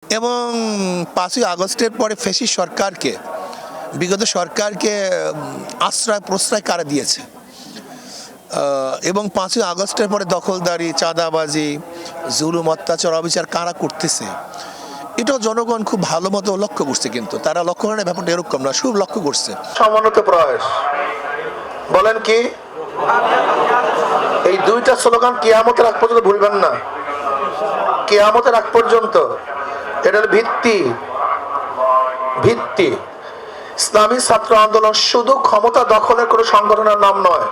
এবং 5ই আগস্টের পরে ফ্যাসিস্ট সরকারকে বিগত সরকারকে আশ্রয় প্রশ্রয় কারা দিয়েছে এবং 5ই আগস্টের পরে দখলদারি, চাঁদাবাজি, জুলুম, অত্যাচার, অবিচার কারা করতেছে এটাও জনগণ খুব ভালো মতো লক্ষ্য করছে। কিন্তু তারা লক্ষ্য করার ব্যাপারটা এরকম না, খুব লক্ষ্য করছে। সমন্বিত প্রয়াস বলেন কি এই দুইটা স্লোগান কিয়ামতের আগ পর্যন্ত ভুলবেন না। কিয়ামতের আগ পর্যন্ত এটার ভিত্তি ভিত্তি ইসলামী ছাত্র আন্দোলন শুধু ক্ষমতা দখলের কোনো সংগঠনের নাম নয়।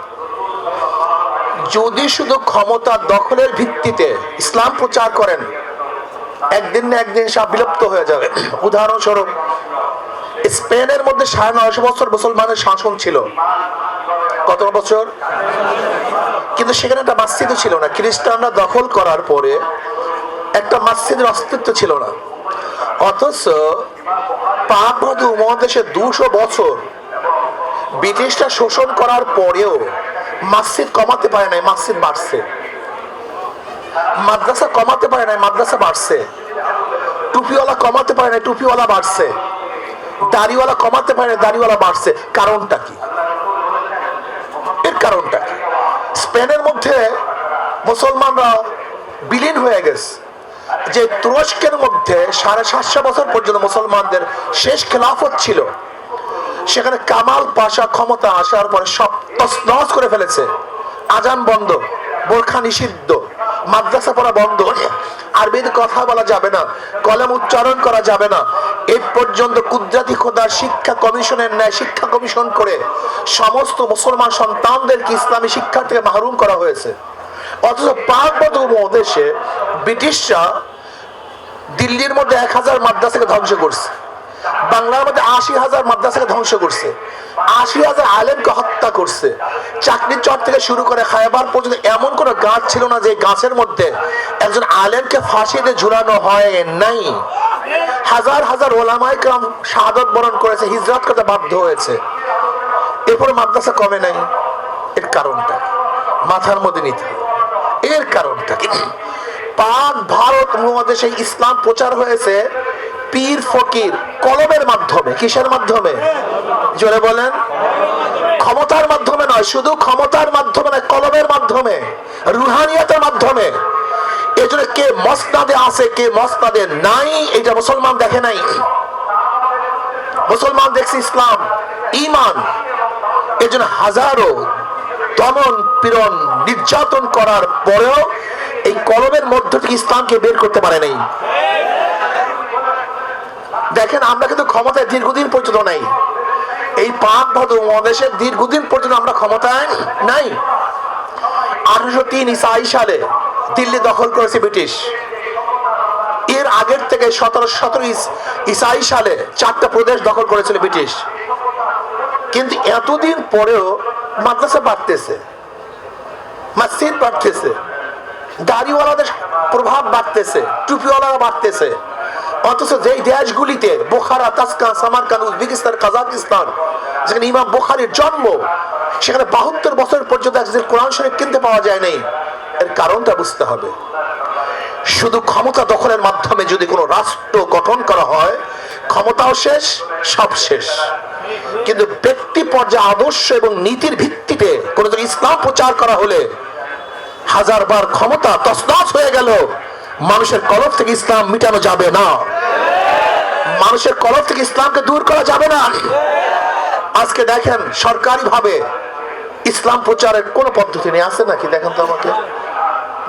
যদি শুধু ক্ষমতা দখলের ভিত্তিতে ইসলাম প্রচার করেন, একদিন না একদিন সব বিলুপ্ত হয়ে যাবে। উদাহরণস্বরূপ, স্পেনের মধ্যে 950 বছর মুসলমানের শাসন ছিল। কত বছর? কিন্তু সেখানে একটা মসজিদও ছিল না। খ্রিস্টানরা দখল করার পরে একটা মসজিদের অস্তিত্ব ছিল না। অথচ পাক উপমহাদেশে 200 বছর ব্রিটিশরা শোষণ করার পরেও মসজিদ কমাতে পারে নাই, মসজিদ বাড়ছে। মাদ্রাসা কমাতে পারে নাই, মাদ্রাসা বাড়ছে। টুপিওয়ালা কমাতে পারে নাই, টুপিওয়ালা বাড়ছে। দাড়িওয়ালা কমাতে পারে নাই, দাড়িওয়ালা বাড়ছে। কারণটা কি? এর কারণটা কি? স্পেনের মধ্যে মুসলমানরা বিলীন হয়ে গেছে। যে তুরস্কের মধ্যে 750 বছর পর্যন্ত মুসলমানদের শেষ খেলাফত ছিল, সেখানে কামাল পাশা ক্ষমতা আসার পরে সব তছনছ করে ফেলেছে। আজান বন্ধ, বোরখা নিষিদ্ধ, মাদ্রাসা পড়া বন্ধ, আরবিতে কথা বলা যাবে না, কলম উচ্চারণ করা যাবে না। এই পর্যন্ত কুদরতি খোদার শিক্ষা কমিশনের ন্যায় শিক্ষা কমিশন করে সমস্ত মুসলমান সন্তানদেরকে ইসলামী শিক্ষা থেকে মাহরুম করা হয়েছে। অথচ পাক উপমহাদেশে ব্রিটিশরা দিল্লির মধ্যে 1000 মাদ্রাসাকে ধ্বংস করছে, বাংলার মধ্যে 80,000 মাদ্রাসাকে ধ্বংস করছে, 80,000 আলেমকে হত্যা করছে। চাকরির চর থেকে শুরু করে খায়বার পর্যন্ত এমন কোন গাছ ছিল না যে গাছের মধ্যে একজন আলেমকে ফাঁসিতে ঝুলানো হয় নাই। হাজার হাজার ওলামায়ে কেরাম শাহাদাত বরণ করেছে, হিজরত করতে বাধ্য হয়েছে। এরপর মাদ্রাসা কমে নাই। এর কারণটা মাথার মধ্যে নিতে হবে। এর কারণটা পাক ভারত উপমহাদেশে ইসলাম প্রচার হয়েছে পীর ফকির কলমের মাধ্যমে। কিসের মাধ্যমে? জোরে বলেন। ক্ষমতার মাধ্যমে নয়, শুধু ক্ষমতার মাধ্যমে নয়, কলমের মাধ্যমে, রুহানিয়াতের মাধ্যমে। এজন্য কে মসনাদে আছে, কে মসনাদে নাই, এটা মুসলমান দেখে নাই। মুসলমান দেখছে ইসলাম, ঈমান। এজন্য হাজারো দমন পীড়ন নির্যাতন করার পরেও এই কলমের মধ্য থেকে ইসলামকে বের করতে পারে নাই। দেখেন, আমরা কিন্তু ক্ষমতায় দীর্ঘদিন পর্যন্ত নাই। এই পাক উপমহাদেশের দীর্ঘদিন পর্যন্ত আমরা ক্ষমতায় নাই। 1803 ঈসাই সালে দিল্লি দখল করেছে ব্রিটিশ। এর আগের থেকে 1717 ঈসাই সালে 4টা প্রদেশ দখল করেছিল ব্রিটিশ। কিন্তু এতদিন পরেও মাদ্রাসা বাড়তেছে, মসজিদ বাড়তেছে, দাড়িওয়ালাদের প্রভাব বাড়তেছে, টুপিওয়ালারা বাড়তেছে। অথচ যেই দেশগুলিতে বোখারা, তাসকান, সামারকান্দ, উজবেকিস্তান, কাজাকিস্তান, যেখানে ইমাম বুখারীর জন্ম, সেখানে 72 বছর পর্যন্ত একজন কোরআন শরীফ কিনতে পাওয়া যায় নাই। এর কারণটা বুঝতে হবে। শুধু ক্ষমতা দখলের মাধ্যমে যদি কোনো রাষ্ট্র গঠন করা হয়, ক্ষমতাও শেষ, সব শেষ। কিন্তু ব্যক্তি পর্যায়ে আদর্শ এবং নীতির ভিত্তিতে কোনো ইসলাম প্রচার করা হলে 1000 বার ক্ষমতা তছনছ হয়ে গেল, মানুষের কলব থেকে ইসলাম মিটানো যাবে না। মানুষের কলব থেকে ইসলামকে দূর করা যাবে না। আজকে দেখেন, সরকারি ভাবে ইসলাম প্রচারের কোন পদ্ধতি নেই। আছে নাকি? দেখেন তো আমাকে।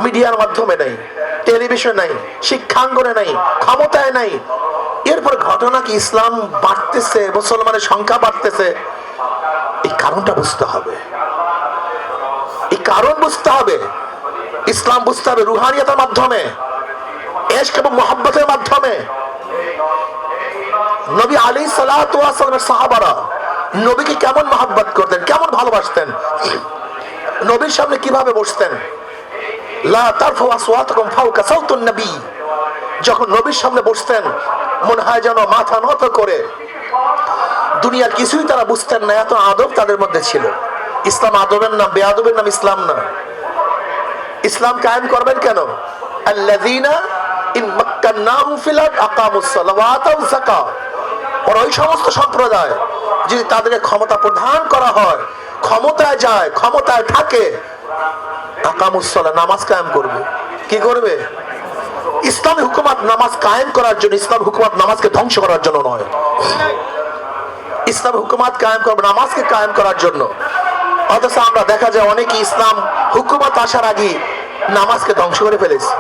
মিডিয়ার মাধ্যমে নাই, টেলিভিশন নাই, শিক্ষাঙ্গনে নাই, ক্ষমতায় নাই। এরপর ঘটনা কি? ইসলাম বাড়তেছে, মুসলমানের সংখ্যা বাড়তেছে। এই কারণটা বুঝতে হবে, এই কারণ বুঝতে হবে। ইসলাম বুঝতে হবে রুহানিয়াতের মাধ্যমে, ইশক এবং মুহাব্বতের মাধ্যমে। নবী আলাইহিস সালাতু ওয়াস সালামের সাহাবারা নবীকে কেমন মহব্বত করতেন, কেমন ভালোবাসতেন, নবীর সামনে কিভাবে বসতেন। লা তারফু আসওয়াতাকুম ফাওকা সাওতুন নবী। যখন নবীর সামনে বসতেন, মনে হয় যেন মাথা নত করে। দুনিয়ার কিছুই তারা বুঝতেন না, এত আদব তাদের মধ্যে ছিল। ইসলাম আদবের নাম, বেআদবের নাম ইসলাম না। ইসলাম কায়েম করবেন কেন? আল্লাযীনা ইন মাক্কান্নাহুম ফিল আরদ আকামুস সালাত ওয়া আতাউয যাকাত। ওরা ওই সমস্ত সম্প্রদায় যদি তাদেরকে ক্ষমতা প্রদান করা হয়, ক্ষমতায় যায়, ক্ষমতায় থাকে, আকামুস সালাত নামাজ কায়েম করবে। কি করবে? ইসলামী হুকুমত নামাজ কায়েম করার জন্য, ইসলাম হুকুমত নামাজকে ধ্বংস করার জন্য নয়। ইসলাম হুকুমত কায়েম করবে নামাজকে কায়েম করার জন্য। অথচ আমরা দেখা যায় অনেকে ইসলাম হুকুমত আসার আগে নামাজকে ধ্বংস করে ফেলেছে।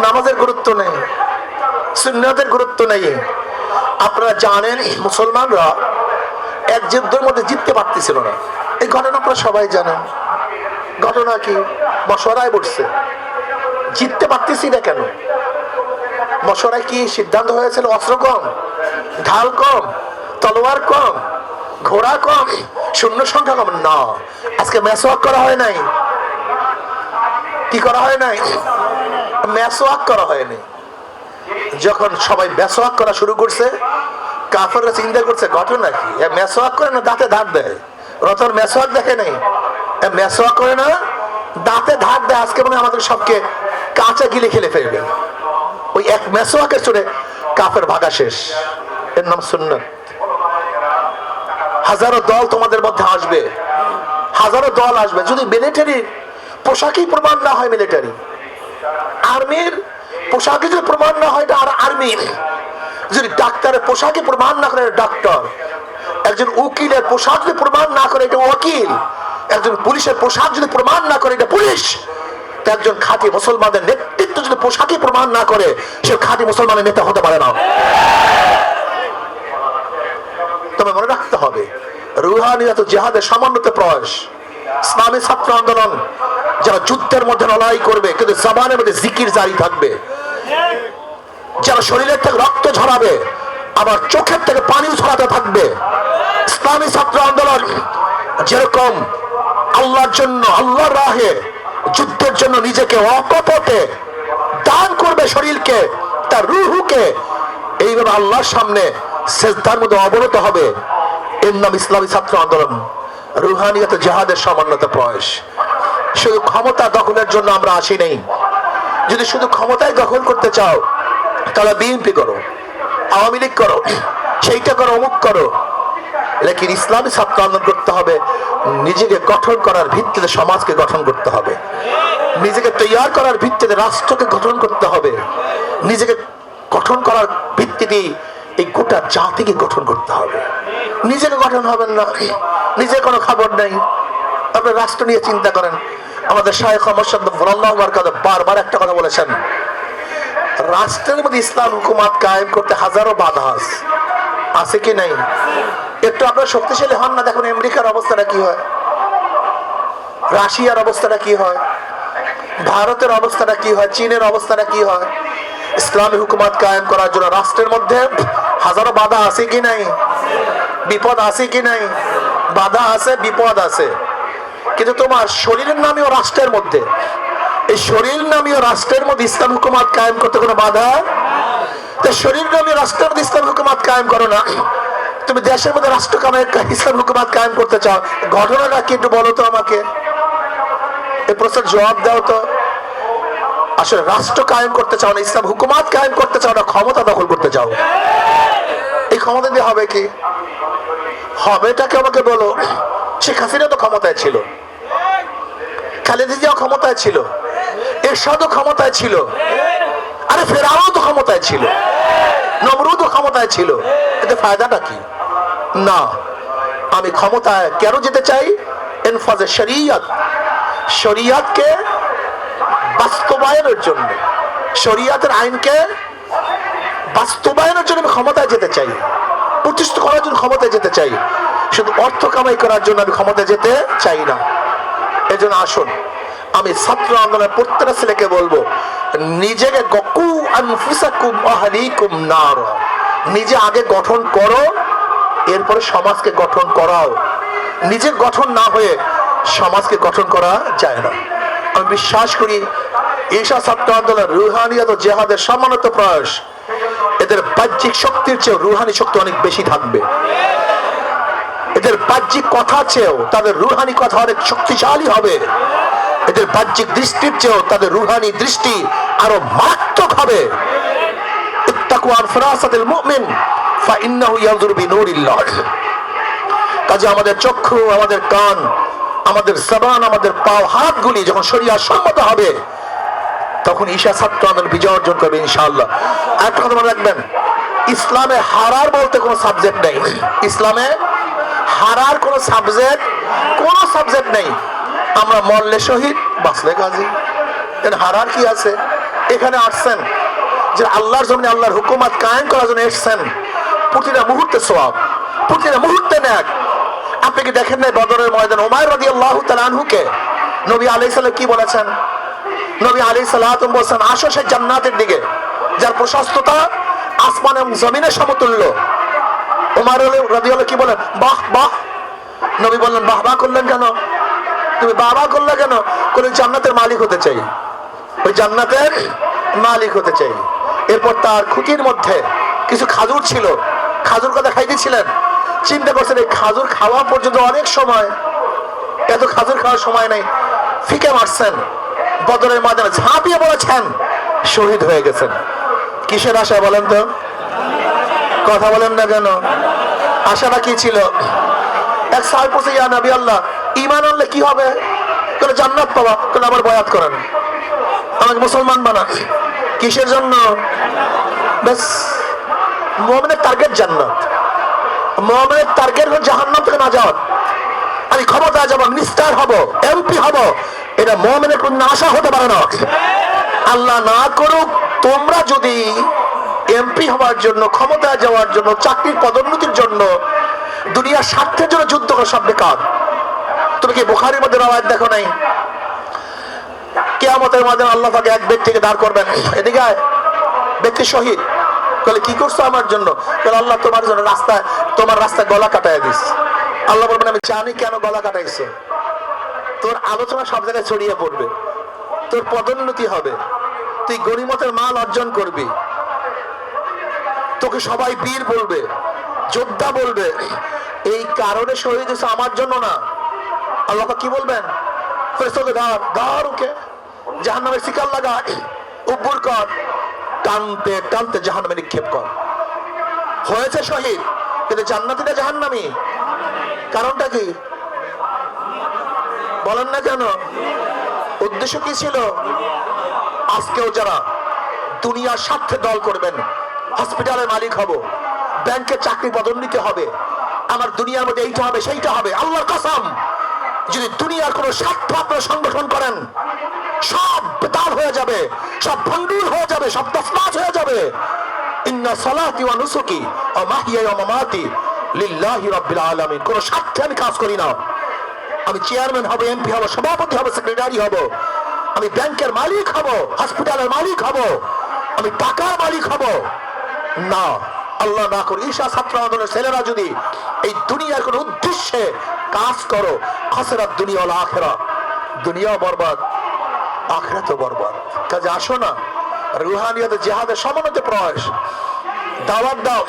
নামাজের গুরুত্ব নেই, সুন্নাতের গুরুত্ব নেই। আপনারা জানেন মুসলমানরা এক যুদ্ধের মধ্যে জিততে পারতেছিল না, এই ঘটনা আপনারা সবাই জানেন। ঘটনা কি? মশওয়ারায় বসছে, জিততে পারতেছি না কেন? মশওয়ারায় কি সিদ্ধান্ত হয়েছিল? অস্ত্র কম, ঢাল কম, তলোয়ার কম, ঘোড়া কম, শূন্য সংখ্যা কম না। আজকে মেসওয়াক করা হয় নাই। কি করা হয় নাই? মেসওয়াক করা হয়নি। যখন সবাই মেসওয়াক করা শুরু করছে, কাফেররা চিন্তা করছে ঘটনা কি, মেসওয়াক করে না দাঁতে ধার দেয়। রতন মেসওয়াক দেখে নাই, মেসওয়াক করে না দাঁতে ধার দেয়। আজকে মনে আমাদের সবকে কাঁচা গিলে খেলে ফেলবে। ওই এক মেসওয়াকের চড়ে কাফের ভাগা শেষ। এর নাম সুন্নাত। হাজারো দল তোমাদের মধ্যে আসবে, হাজারো দল আসবে। যদি মিলিটারি পোশাকই প্রমাণ না হয়, মিলিটারি আর্মির পোশাকে যদি প্রমাণ না হয়, আর আর্মি যদি ডাক্তারের পোশাকে প্রমাণ না করে ডাক্তার, একজন উকিলের পোশাক যদি প্রমাণ না করে এটা ওকিল, একজন পুলিশের পোশাক যদি প্রমাণ না করে এটা পুলিশ, একজন খাঁটি মুসলমানের নেতৃত্ব যদি পোশাকে প্রমাণ না করে, সে খাঁটি মুসলমানের নেতা হতে পারে না। তবে মনে রাখতে হবে, রুহানিয়াত জিহাদের সমন্বিত প্রয়াস, ইসলামী ছাত্র আন্দোলন যারা যুদ্ধের মধ্যে লড়াই করবে কিন্তু জবানের মধ্যে জিকির জারি থাকবে, যারা শরীরের থেকে রক্ত ঝরাবে আবার চোখের থেকে পানিও ছড়াতে থাকবে। ইসলামী ছাত্র আন্দোলন যেরকম আল্লাহর জন্য, আল্লাহর রাহে যুদ্ধের জন্য নিজেকে অকপটে দান করবে, শরীরকে, তার রুহুকে, এইভাবে আল্লাহর সামনে সেজদার মধ্যে অবনত হবে। এর নাম ইসলামী ছাত্র আন্দোলন, রুহানিয়াত জিহাদের সমন্বিত প্রয়াস। শুধু ক্ষমতা দখলের জন্য আমরা আসি নাই। যদি শুধু ক্ষমতায় দখল করতে চাও তাহলে বিএনপি করো, আওয়ামী লীগ করো, সেইটা করো, অমুক করো। লেকিন ইসলামী ছাত্র আন্দোলন করতে হবে, নিজেকে গঠন করার ভিত্তিতে সমাজকে গঠন করতে হবে, নিজেকে তৈয়ার করার ভিত্তিতে রাষ্ট্রকে গঠন করতে হবে, নিজেকে গঠন করার ভিত্তিতে এই গোটা জাতিকে গঠন করতে হবে। নিজেকে গঠন হবেন না, নিজের কোনো খবর নেই, আপনি রাষ্ট্র নিয়ে চিন্তা করেন। আমাদের শায়েখ মোহাম্মদ আল্লাহু বারাকাতুহু বারবার একটা কথা বলেছেন, রাষ্ট্রের মধ্যে ইসলাম হুকুমত কায়েম করতে হাজারো বাধা আছে কি নাই? একটু আপনার শক্তিশালী হন না, দেখুন আমেরিকার অবস্থাটা কি হয়, রাশিয়ার অবস্থাটা কি হয়, ভারতের অবস্থাটা কি হয়, চীনের অবস্থাটা কি হয়। ইসলামী হুকুমত কায়েম করার জন্য রাষ্ট্রের মধ্যে হাজারো বাধা আছে কি নাই? বিপদ আছে কি নাই? বাধা আছে, বিপদ আছে। কিন্তু তোমার শরীরের নামীয় রাষ্ট্রের মধ্যে, এই শরীর নামীয় রাষ্ট্রের মধ্যে ইসলাম হুকুমত কায়েম করতে কোনো বাধা? শরীর নামীয় রাষ্ট্রের মধ্যে ইসলাম হুকুমত কায়েম করো না। তুমি দেশের মধ্যে রাষ্ট্র ইসলাম হুকুমত কায়েম করতে চাও, ঘটনাটা কি একটু বলো তো আমাকে, এই প্রশ্নের জবাব দাও তো। আসলে রাষ্ট্র কায়েম করতে চাও না, ইসলাম হুকুমত কায়েম করতে চাও না, ক্ষমতা দখল করতে চাও। এই ক্ষমতা দিয়ে হবে কি? হবেটাকে আমাকে বলো। শেখ হাসিনা তো ক্ষমতায় ছিল, খালেদা জিয়া ক্ষমতায় ছিল, এরশাদও ক্ষমতায় ছিল, আরে ফেরাউনও তো ক্ষমতায় ছিল, নমরুদও ক্ষমতায় ছিল। এতে ফায়দাটা কি? না, আমি ক্ষমতায় কেন যেতে চাই? ইনফাজে শরিয়ত, শরিয়তকে বাস্তবায়নের জন্য, শরিয়তের আইনকে বাস্তবায়নের জন্য আমি ক্ষমতায় যেতে চাই, প্রতিষ্ঠিত করার জন্য ক্ষমতায় যেতে চাই। শুধু অর্থ কামাই করার জন্য আমি ক্ষমতায় যেতে চাই না। এই জন্য আসুন, আমি ছাত্র আন্দোলনের প্রত্যেকটা ছেলেকে বলবো, নিজেকে গকু আনফুসাকুম আহলিকুম নার, নিজে আগে গঠন করো, এরপরে সমাজকে গঠন করাও। নিজের গঠন না হয়ে সমাজকে গঠন করা যায় না। আমি বিশ্বাস করি এইসব ছাত্র আন্দোলন, রুহানিয়াত ও জিহাদের সম্মানিত প্রয়াস, এদের বাহ্যিক শক্তির চেয়ে রুহানি শক্তি অনেক বেশি থাকবে। এদের বাহ্যিক কথা চেয়েও তাদের রুহানি কথা অনেক শক্তিশালী হবে। এদের বাহ্যিক দৃষ্টির চেয়েও তাদের রুহানি দৃষ্টি আরো মারাত্মক হবে। ইত্তাকু আন ফিরাসাতিল মুমিন ফাইন্নাহু ইয়ানজুরু বিনুরিল্লাহ। কাজে আমাদের চক্ষু, আমাদের কান, আমাদের জবান, আমাদের পাও, হাতগুলি যখন শরিয়া সম্মত হবে তখন ঈশা ছাত্র আন্দোলন বিজয় অর্জন করবে ইনশাআল্লাহ। একটা কথা মনে রাখবেন, ইসলামে হারার বলতে কোনো সাবজেক্ট নেই। ইসলামে হারার কোনো সাবজেক্ট নেই। আমরা মরলে শহীদ, বাঁচলে গাজী, হারার কি আছে? এখানে আসছেন যে আল্লাহর জমিনে আল্লাহর হুকুমত কায়েম করার জন্য এসছেন, প্রতিটা মুহূর্তে সওয়াব, প্রতিটা মুহূর্তে ন্যাক। আপনি কি দেখেন নাই বদরের ময়দান উমাইর রাদিয়াল্লাহু তাআলা আনহুকে নবী আলাইহিস সালাম কি বলেছেন? নবী আলাইহিস সালাতু বলেছেন, আসো সেই জান্নাতের দিকে যার প্রশস্ততা আসমান এবং জমিনের সমতুল্য। উমাইর রাদিয়াল্লাহু কি বলেন? বাহ বাহ। নবী বললেন, বাহ বাহ করলেন কেন? তুমি বাবা করলে কেন? কোন জান্নাতের মালিক হতে চাই, ওই জান্নাতের মালিক হতে চাই। এরপর তার খুঁটির মধ্যে কিছু খাজুর ছিল, খাজুর কথা খাইতেছিলেন। চিন্তা করছেন এই খাজুর খাওয়া পর্যন্ত অনেক সময়, এত খাজুর খাওয়ার সময় নেই। ফিকে মারছেন, বদরের ময়দানে ঝাঁপিয়ে পড়েছেন, শহীদ হয়ে গেছেন। কিসের আশায় বলেন তো? কথা বলেন না কেন? আশাটা কি ছিল? এক সাহেব বলছে, ইয়া নবী আল্লাহ, ঈমান আনলে কি হবে? বলে জান্নাত পাওয়া। বলে আবার বয়াত করেন, আমাকে মুসলমান বানান। কিসের জন্য? ব্যাস, মুমিনের টার্গেট জান্নাত, মুমিনের টার্গেট হলো জাহান্নাম থেকে নাজাত। আমি ক্ষমতায় যাব, মিনিস্টার হব, এমপি হব, এটা মুমিনের কোনো আশা হতে পারে না। আল্লাহ না করুক, তোমরা যদি এমপি হওয়ার জন্য, ক্ষমতায় যাওয়ার জন্য, চাকরির পদোন্নতির জন্য, দুনিয়ার স্বার্থের জন্য যুদ্ধ করো, সব বেকার। তুমি কি বুখারীর মধ্যে রওয়ায়াত দেখো নাই? কিয়ামতের ময়দানে আল্লাহ তাকে এক ব্যক্তিকে দাঁড় করবেন, এদিকে আয়, ব্যক্তি শহীদ। বলে কি করছো আমার জন্য? বলে আল্লাহ তোমার জন্য রাস্তায়, তোমার রাস্তায় গলা কাটায় দিস। আল্লাহ বলবেন, আমি জানি কেন গলা কাটাইছো। তোর আলোচনা সব জায়গায় ছড়িয়ে পড়বে, তোর পদোন্নতি হবে, তুই গনিমতের মাল অর্জন করবি, তোকে সবাই বীর বলবে, যোদ্ধা বলবে। এই কারণে শহীদ হয়েছে, আমার জন্য না। আল্লাহ কি বলবেন? ফেরেশতাকে ধর, ওকে জাহান্নামের শিকার লাগা, উপর কর, টানতে টানতে জাহান্নামে নিক্ষেপ কর। হয়েছে শহীদ, কিন্তু জান্নাতি না জাহান্নামী? কারণটা কি বলেন না কেন? উদ্দেশ্য কি ছিল? আজকেও যারা দুনিয়ার স্বার্থে দল করবেন, হসপিটালের মালিক হব, ব্যাংকে চাকরি পদোন্নতি হবে, আমার দুনিয়ার মধ্যে এইটা হবে সেইটা হবে, আল্লাহর কসম, যদি দুনিয়ার কোন স্বার্থ আপনারা সংগঠন করেন, সব বেতাল হয়ে যাবে, সব ভণ্ডুল হয়ে যাবে, সব তছনছ হয়ে যাবে। ইন্না সালাতি ওয়া নুসুকি ওয়া মাহইয়ায়া ওয়া মামাতি লিল্লাহি রাব্বিল আলামিন। কোন স্বার্থে আমি কাজ করি না। আমি চেয়ারম্যান হব, এমপি হব, সভাপতি হব, সেক্রেটারি হব, আমি ব্যাংকের মালিক হব, হসপিটালের মালিক হব, আমি টাকার মালিক হব না। আল্লাহ না করে ঈশা ছাত্র আন্দোলনের ছেলেরা যদি এই দুনিয়ার কোন উদ্দেশ্যে কাজ করো, খাসরাত দুনিয়া ওয়াল আখিরা, দুনিয়া বরবাদ, আখিরাতও বরবাদ। কাজে আসো না, রুহানিয়ত জিহাদের সমন্বিত প্রয়াস, দাওয়াত দাও।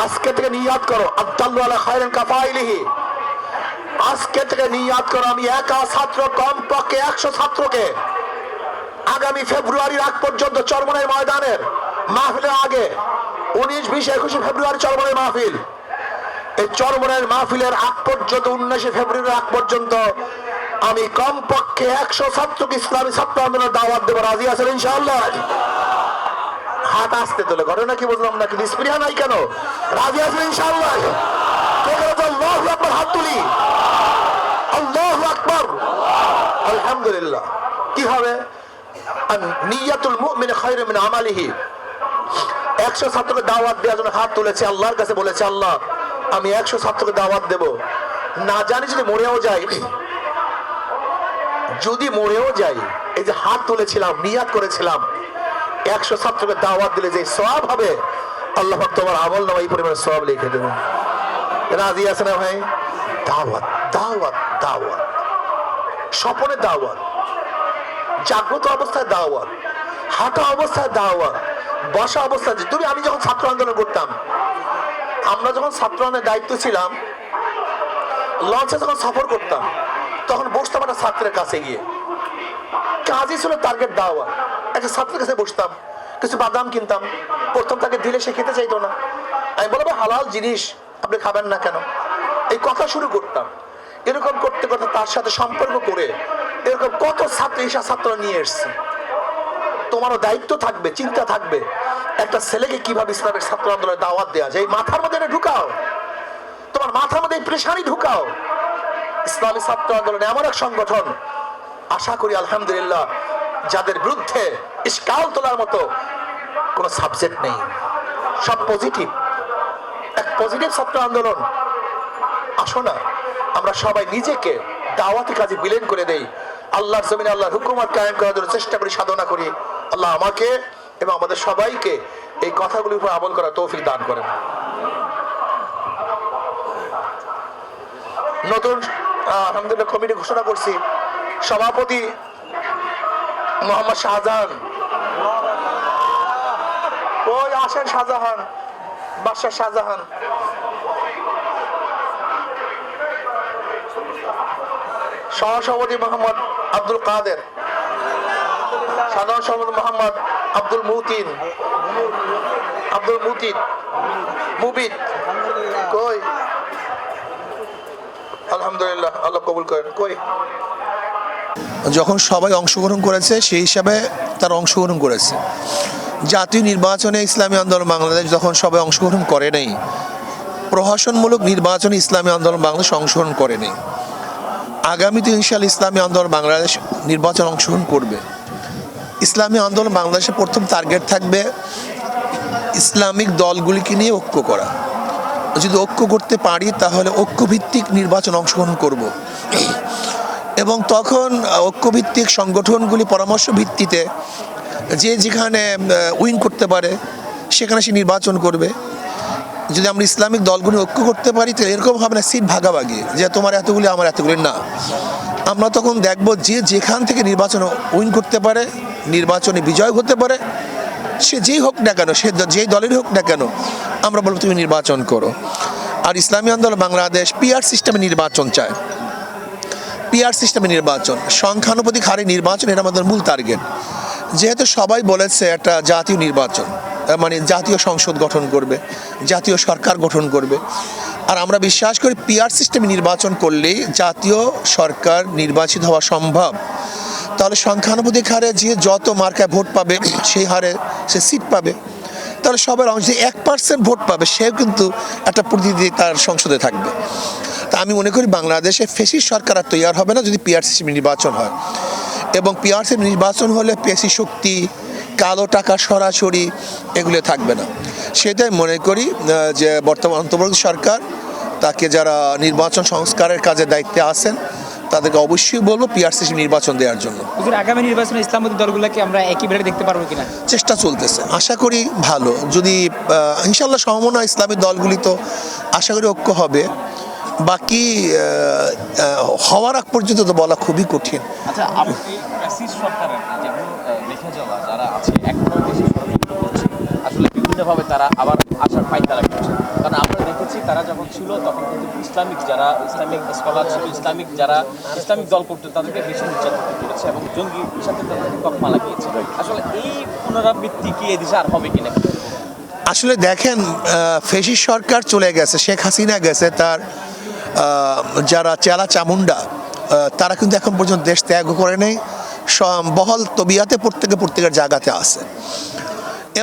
আজকে থেকে নিয়াত করো, আদাল্লু আলা খায়রিন কাফাইলিহি। আজকে থেকে নিয়াত করো, আমি একা ছাত্র, কমপক্ষে 100 ছাত্রকে আগামী ফেব্রুয়ারির আগ পর্যন্ত চরমনাই ময়দানের মাহফিলের আগে 19, 20, 21 ফেব্রুয়ারি চরমনাই মাহফিল, এই চরমনাইয়ের মাহফিলের আগ পর্যন্ত 19 ফেব্রুয়ারির আগ পর্যন্ত আমি কমপক্ষে 100 ছাত্রকে ইসলামী ছাত্র আন্দোলনের দাওয়াত দেবো। রাজি আছেন ইনশাআল্লাহ? হাত আসতে তোলে, ঘটনা কি বুঝলাম না, কিন্তু স্পৃহা নাই কেন? রাজি আছেন ইনশাআল্লাহ? আল্লাহু আকবার, হাত তুলি, আল্লাহু আকবার, আলহামদুলিল্লাহ। কি হবে? নিয়াতুল মুমিন খায়রুম মিন আমালিহি। 100 ছাত্রকে দাওয়াত দেওয়ার জন্য হাত তুলেছে, আল্লাহর কাছে বলেছে, আল্লাহ আমি 100 ছাত্রকে দাওয়াত দেব, না জানি যদি মরেও যাই, যদি মরেও যাই, এই যে হাত তুলেছিলাম, নিয়াত করেছিলাম, 100 ছাত্রকে দাওয়াত দিলে যে সওয়াব হবে, আল্লাহ পাক তোমার আমল নামায় এই পরিমাণ সওয়াব লিখে দেবেন। রাজি আছে না ভাই? দাওয়াত, দাওয়াত, দাওয়াত, স্বপনে দাওয়াত, জাগ্রত অবস্থায় দাওয়াত, হাঁটা অবস্থায় দাওয়াত, বসা অবস্থায়। তুমি আমি যখন ছাত্র আন্দোলন করতাম, আমরা যখন ছাত্র আন্দোলনের দায়িত্ব ছিলাম, লঞ্চে যখন সফর করতাম, তখন বসতাম একটা ছাত্রের কাছে গিয়ে, কাজই ছিল টার্গেট দেওয়া। একটা ছাত্রের কাছে বসতাম, কিছু বাদাম কিনতাম, প্রথম তাকে দিলে সে খেতে চাইতো না। আমি বলবো হালাল জিনিস আপনি খাবেন না কেন, এই কথা শুরু করতাম। এরকম করতে করতে তার সাথে সম্পর্ক করে এরকম কত ছাত্র ঈশা ছাত্র নিয়ে এসছে। তোমারও দায়িত্ব থাকবে, চিন্তা থাকবে, একটা ছেলেকে কিভাবে ইসলামের ছাত্র আন্দোলনের দাওয়াত দেওয়া যায়। এই মাথার মধ্যে এটা ঢুকাও, তোমার মাথার মধ্যে এই প্রেশারই ঢুকাও। ইসলামী ছাত্র আন্দোলন এমন এক সংগঠন, আশা করি আলহামদুলিল্লাহ যাদের বিরুদ্ধে ইশকাল তোলার মতো কোনো সাবজেক্ট নেই, সব পজিটিভ, এক পজিটিভ ছাত্র আন্দোলন। আসো না আমরা সবাই নিজেকে দাওয়াতি কাজে বিলীন করে দেই, আল্লাহর জমিনে আল্লাহর হুকুমত কায়েম করার জন্য চেষ্টা করি, সাধনা করি। আল্লাহ আমাকে এবং আমাদের সবাইকে এই কথাগুলির উপর আমল করার তৌফিক দান করেন। নতুন আলহামদুলিল্লাহ কমিটি ঘোষণা করছি, সভাপতি মোহাম্মদ শাহজাহান। ওই আসেন শাহজাহান, বাদশাহ শাহজাহান। সহসভাপতি মোহাম্মদ আব্দুল কাদের, সাধারণ সভাপতি মোহাম্মদ আব্দুল মুতিন, মুবিদ। কই আলহামদুলিল্লাহ, আল্লাহ কবুল করেন। কই যখন সবাই অংশগ্রহণ করেছে সেই হিসাবে তারা অংশগ্রহণ করেছে। জাতীয় নির্বাচনে ইসলামী আন্দোলন বাংলাদেশ যখন সবাই অংশগ্রহণ করে নেই, প্রহসনমূলক নির্বাচনে ইসলামী আন্দোলন বাংলাদেশ অংশগ্রহণ করে নেই। আগামীতে ইনশাআল্লাহ ইসলামী আন্দোলন বাংলাদেশ নির্বাচন অংশগ্রহণ করবে। ইসলামী আন্দোলন বাংলাদেশের প্রথম টার্গেট থাকবে ইসলামিক দলগুলিকে নিয়ে ঐক্য করা। যদি ঐক্য করতে পারি তাহলে ঐক্যভিত্তিক নির্বাচন অংশগ্রহণ করব। এবং তখন ঐক্যভিত্তিক সংগঠনগুলি পরামর্শ ভিত্তিতে যে যেখানে উইন করতে পারে সেখানে সে নির্বাচন করবে। যদি আমরা ইসলামিক দলগুলি ঐক্য করতে পারি তাহলে এরকম হবে না সিট ভাগাভাগি, যে তোমার এতগুলি আমার এতগুলি না। আমরা তখন দেখব যে যেখান থেকে নির্বাচন উইন করতে পারে, নির্বাচনে বিজয় হতে পারে, সে যেই হোক না কেন, সে যেই দলেরই হোক না কেন, আমরা বলবো তুমি নির্বাচন করো। আর ইসলামী আন্দোলন বাংলাদেশ পিআর সিস্টেমে নির্বাচন চায়। পিআর সিস্টেমে নির্বাচন, সংখ্যানুপাতিক হারে নির্বাচন, এটা আমাদের মূল টার্গেট। যেহেতু সবাই বলেছে একটা জাতীয় নির্বাচন, মানে জাতীয় সংসদ গঠন করবে, জাতীয় সরকার গঠন করবে, আর আমরা বিশ্বাস করি পিআর সিস্টেমে নির্বাচন করলেই জাতীয় সরকার নির্বাচিত হওয়া সম্ভব। তাহলে সংখ্যানুপাতিক হারে যে যত মার্কায় ভোট পাবে সেই হারে সে সিট পাবে। তাহলে সবার অংশ 1% ভোট পাবে, সেও কিন্তু একটা প্রতিনিধি তার সংসদে থাকবে। তা আমি মনে করি বাংলাদেশে ফেসিস্ট সরকার আর তৈরি হবে না যদি পিআর সিস্টেমে নির্বাচন হয়। এবং পিআর সিস্টেমে নির্বাচন হলে পেশি শক্তি, কালো টাকা সরাসরি এগুলো থাকবে না। সেটাই মনে করি যে বর্তমান অন্তর্বর্তী সরকার, তাকে যারা নির্বাচন সংস্কারের কাজে দায়িত্বে আছেন তাদেরকে অবশ্যই বলবো পিআর সিস্টেম নির্বাচন দেওয়ার জন্য। আগামী নির্বাচনে ইসলামপন্থী দলগুলোকে আমরা একইভাবে দেখতে পারবো কিনা? চেষ্টা চলতেছে, আশা করি ভালো। যদি ইনশাল্লাহ সমমনা ইসলামী দলগুলি তো আশা করি ঐক্য হবে। বাকি হওয়ার আগ পর্যন্ত তো বলা খুবই কঠিন। আচ্ছা, আপনি ফ্যাসিস্ট সরকারের যেমন দেখে যাওয়া যারা আছে এখনো দেশে ষড়যন্ত্র করছে, আসলে বিভিন্নভাবে তারা আবার আসার পায়তারা করছে। কারণ আমরা দেখেছি তারা যখন ছিল তখন কিন্তু ইসলামিক যারা ইসলামিক স্কলার ছিল, ইসলামিক দল করতো তাদেরকে বেশি নির্যাতন করেছে এবং জঙ্গি সাথে তাদেরকে তকমা লাগিয়েছে। আসলে এই পুনরাবৃত্তি কি এই দেশে আর হবে কিনা? আসলে দেখেন, ফেসিস্ট সরকার চলে গেছে, শেখ হাসিনা গেছে, তার যারা চেলা চামুন্ডা তারা কিন্তু এখন পর্যন্ত দেশ ত্যাগ করে নেই, বহল তবিয়াতে প্রত্যেকের জায়গাতে আছে।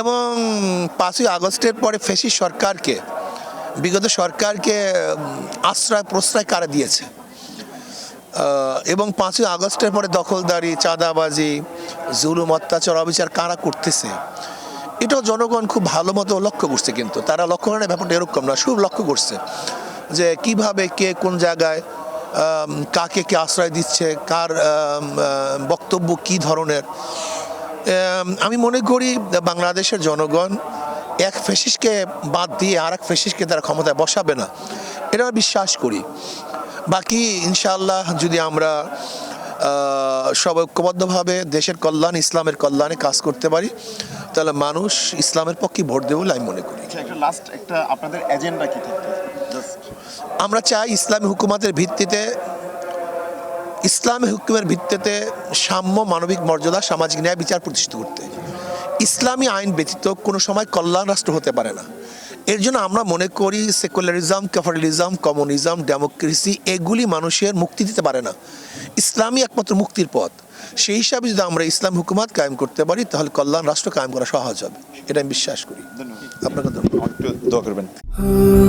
এবং 5ই আগস্টের পরে ফেসিস্ট সরকারকে, বিগত সরকারকে আশ্রয় প্রশ্রয় কারা দিয়েছে। এবং 5ই আগস্টের পরে দখলদারি, চাঁদাবাজি, জুলুম, অত্যাচার, অবিচার কারা করতেছে এটাও জনগণ খুব ভালো মতো লক্ষ্য করছে। কিন্তু তারা লক্ষ্য করে ব্যাপারটা এরকম না, খুব লক্ষ্য করছে যে কিভাবে কে কোন জায়গায় কাকে কে আশ্রয় দিচ্ছে, কার বক্তব্য কি ধরনের। আমি মনে করি বাংলাদেশের জনগণ এক ফেসিস্টকে বাদ দিয়ে আর এক ফেসিস্টকে তারা ক্ষমতায় বসাবে না, এটা বিশ্বাস করি। বাকি ইনশাআল্লাহ যদি আমরা সবাই ঐক্যবদ্ধভাবে দেশের কল্যাণ, ইসলামের কল্যাণে কাজ করতে পারি তাহলে মানুষ ইসলামের পক্ষে ভোট দেবে বলে আমি মনে করি। একটা আপনাদের এজেন্ডা কি? আমরা চাই ইসলামী হুকুমাতের ভিত্তিতে ইসলামী হুকুমের ভিত্তিতে সাম্য, মানবিক মর্যাদা, সামাজিক ন্যায়, বিচার প্রতিষ্ঠিত করতে। ইসলামী আইন ব্যতীত কোনো সময় কল্যাণ রাষ্ট্র হতে পারে না। এর জন্য আমরা মনে করি সেকুলারিজম, ক্যাপিটালিজম, কমিউনিজম, ডেমোক্রেসি এগুলি মানুষের মুক্তি দিতে পারে না। ইসলামই একমাত্র মুক্তির পথ। সেই হিসাবে যদি আমরা ইসলাম হুকুমাত কায়েম করতে পারি তাহলে কল্যাণ রাষ্ট্র কায়েম করা সহজ হবে, এটা আমি বিশ্বাস করি। ধন্যবাদ। আপনাকে ধন্যবাদ। একটু দোয়া করবেন।